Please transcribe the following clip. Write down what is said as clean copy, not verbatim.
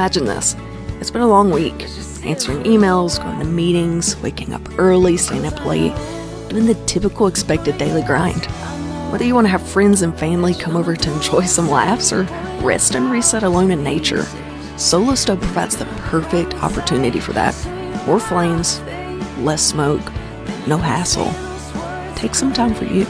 Imagine this. It's been a long week. Answering emails, going to meetings, waking up early, staying up late, doing the typical expected daily grind. Whether you want to have friends and family come over to enjoy some laughs or rest and reset alone in nature, Solo Stove provides the perfect opportunity for that. More flames, less smoke, no hassle. Take some time for you.